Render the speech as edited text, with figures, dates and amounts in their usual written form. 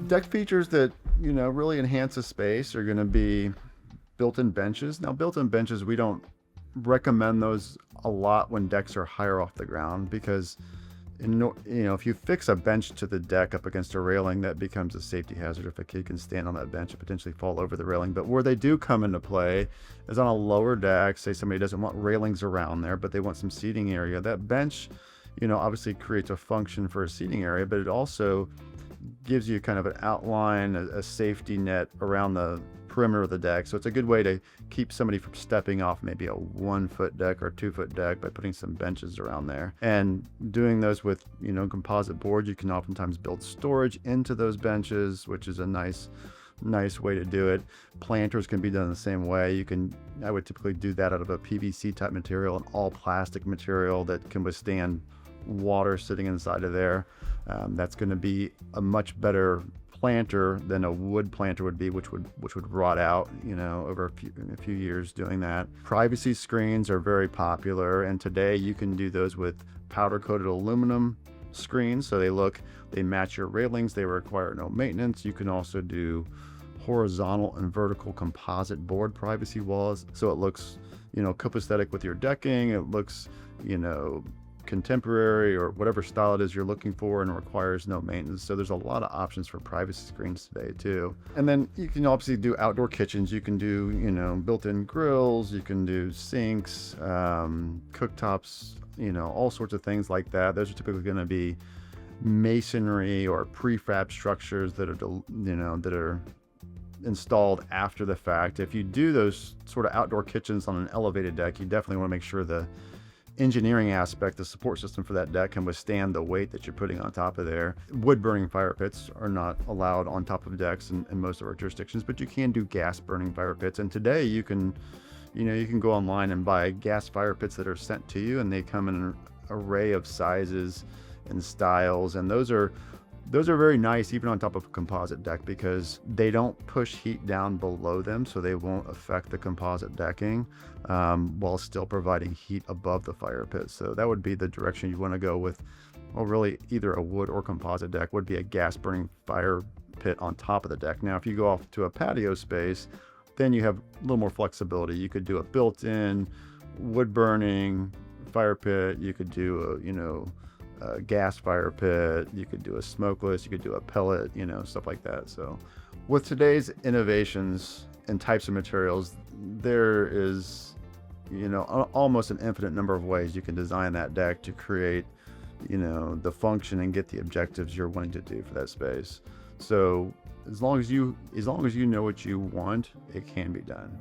Deck features that, really enhance the space are going to be built-in benches. Now, built-in benches, we don't recommend those a lot when decks are higher off the ground because, if you fix a bench to the deck up against a railing, that becomes a safety hazard if a kid can stand on that bench and potentially fall over the railing. But where they do come into play is on a lower deck. Say somebody doesn't want railings around there, but they want some seating area. That bench, obviously creates a function for a seating area, but it also gives you kind of an outline, a safety net around the perimeter of the deck. So it's a good way to keep somebody from stepping off maybe a 1-foot deck or 2-foot deck by putting some benches around there. And doing those with, composite boards, you can oftentimes build storage into those benches, which is a nice way to do it. Planters can be done the same way. I would typically do that out of a PVC type material, an all plastic material that can withstand water sitting inside of there. That's going to be a much better planter than a wood planter would be, which would rot out, over a few years doing that. Privacy screens are very popular, and today you can do those with powder coated aluminum screens. So they match your railings. They require no maintenance. You can also do horizontal and vertical composite board privacy walls. So it looks, copacetic with your decking. It looks, contemporary or whatever style it is you're looking for, and requires no maintenance. So there's a lot of options for privacy screens today too. And then you can obviously do outdoor kitchens. You can do, built-in grills, you can do sinks, cooktops, all sorts of things like that. Those are typically going to be masonry or prefab structures that are installed after the fact. If you do those sort of outdoor kitchens on an elevated deck, you definitely want to make sure the engineering aspect, the support system for that deck can withstand the weight that you're putting on top of there. Wood burning fire pits are not allowed on top of decks in most of our jurisdictions, but you can do gas burning fire pits. And today you can go online and buy gas fire pits that are sent to you, and they come in an array of sizes and styles. And those are very nice even on top of a composite deck because they don't push heat down below them, so they won't affect the composite decking while still providing heat above the fire pit. So that would be the direction you want to go with, well, really either a wood or composite deck would be a gas burning fire pit on top of the deck. Now, if you go off to a patio space, then you have a little more flexibility. You could do a built-in wood burning fire pit. You could do a gas fire pit, you could do a smokeless, you could do a pellet, stuff like that. So with today's innovations and types of materials, there is, almost an infinite number of ways you can design that deck to create, the function and get the objectives you're wanting to do for that space. So as long as you know what you want, it can be done.